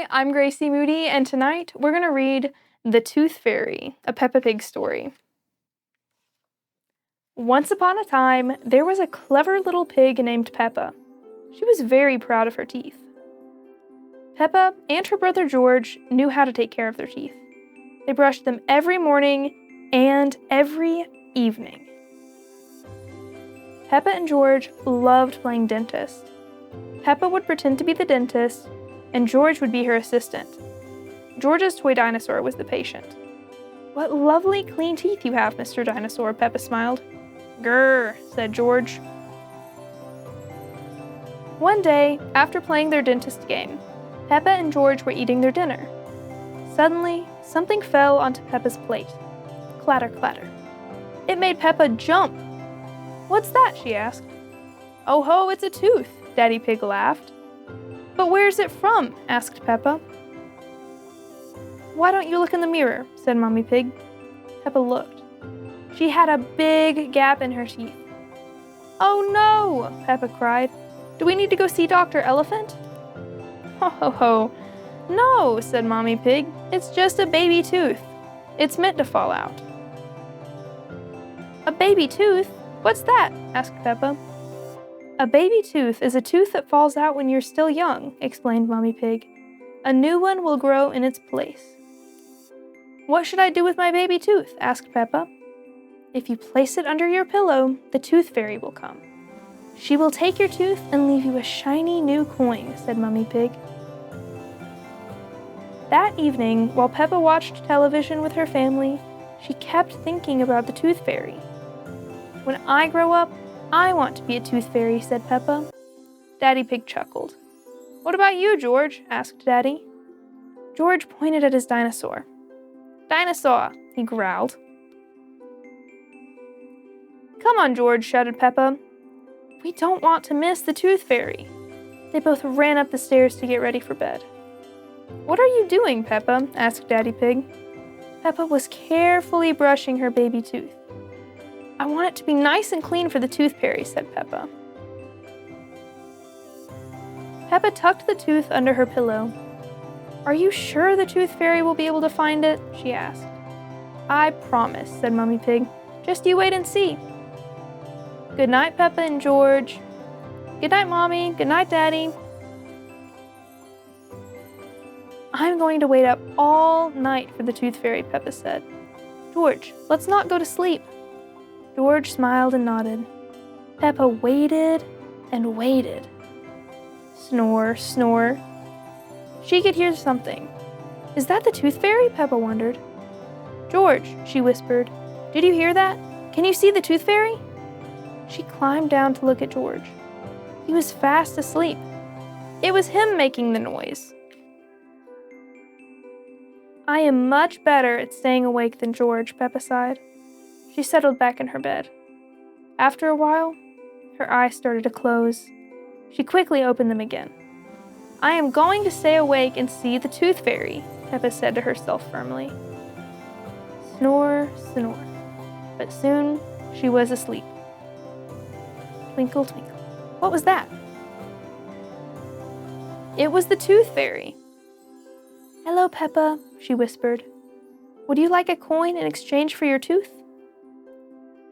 Hi, I'm Gracie Moody, and tonight we're going to read The Tooth Fairy, a Peppa Pig story. Once upon a time, there was a clever little pig named Peppa. She was very proud of her teeth. Peppa and her brother George knew how to take care of their teeth. They brushed them every morning and every evening. Peppa and George loved playing dentist. Peppa would pretend to be the dentist, and George would be her assistant. George's toy dinosaur was the patient. "What lovely clean teeth you have, Mr. Dinosaur," Peppa smiled. "Grr," said George. One day, after playing their dentist game, Peppa and George were eating their dinner. Suddenly, something fell onto Peppa's plate. Clatter, clatter. It made Peppa jump. "What's that?" she asked. "Oh ho, it's a tooth," Daddy Pig laughed. "But where's it from?" asked Peppa. "Why don't you look in the mirror?" said Mommy Pig. Peppa looked. She had a big gap in her teeth. "Oh no!" Peppa cried. "Do we need to go see Dr. Elephant?" "Ho ho ho! No," said Mommy Pig. "It's just a baby tooth. It's meant to fall out." "A baby tooth? What's that?" asked Peppa. "A baby tooth is a tooth that falls out when you're still young," explained Mommy Pig. "A new one will grow in its place." "What should I do with my baby tooth?" asked Peppa. "If you place it under your pillow, the tooth fairy will come. She will take your tooth and leave you a shiny new coin," said Mommy Pig. That evening, while Peppa watched television with her family, she kept thinking about the tooth fairy. "When I grow up, I want to be a tooth fairy," said Peppa. Daddy Pig chuckled. "What about you, George?" asked Daddy. George pointed at his dinosaur. "Dinosaur," he growled. "Come on, George," shouted Peppa. "We don't want to miss the tooth fairy." They both ran up the stairs to get ready for bed. "What are you doing, Peppa?" asked Daddy Pig. Peppa was carefully brushing her baby tooth. "I want it to be nice and clean for the tooth fairy," said Peppa. Peppa tucked the tooth under her pillow. "Are you sure the tooth fairy will be able to find it?" she asked. "I promise," said Mommy Pig. "Just you wait and see." "Good night, Peppa and George." "Good night, Mommy. Good night, Daddy." "I'm going to wait up all night for the tooth fairy," Peppa said. "George, let's not go to sleep." George smiled and nodded. Peppa waited and waited. Snore, snore. She could hear something. "Is that the tooth fairy?" Peppa wondered. "George," she whispered, "did you hear that? Can you see the tooth fairy?" She climbed down to look at George. He was fast asleep. It was him making the noise. "I am much better at staying awake than George," Peppa sighed. She settled back in her bed. After a while, her eyes started to close. She quickly opened them again. "I am going to stay awake and see the tooth fairy," Peppa said to herself firmly. Snore, snore. But soon she was asleep. Twinkle, twinkle. What was that? It was the tooth fairy. "Hello, Peppa," she whispered. "Would you like a coin in exchange for your tooth?"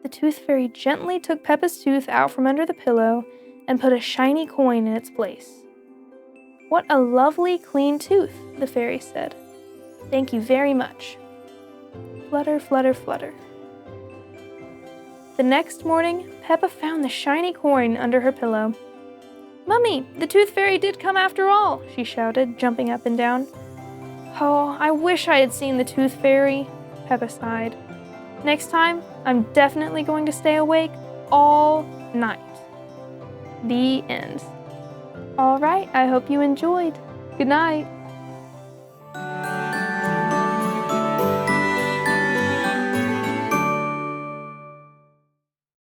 The tooth fairy gently took Peppa's tooth out from under the pillow and put a shiny coin in its place. "What a lovely clean tooth," the fairy said. "Thank you very much." Flutter, flutter, flutter. The next morning, Peppa found the shiny coin under her pillow. "Mummy, the tooth fairy did come after all," she shouted, jumping up and down. "Oh, I wish I had seen the tooth fairy," Peppa sighed. "Next time, I'm definitely going to stay awake all night." The end. All right, I hope you enjoyed. Good night.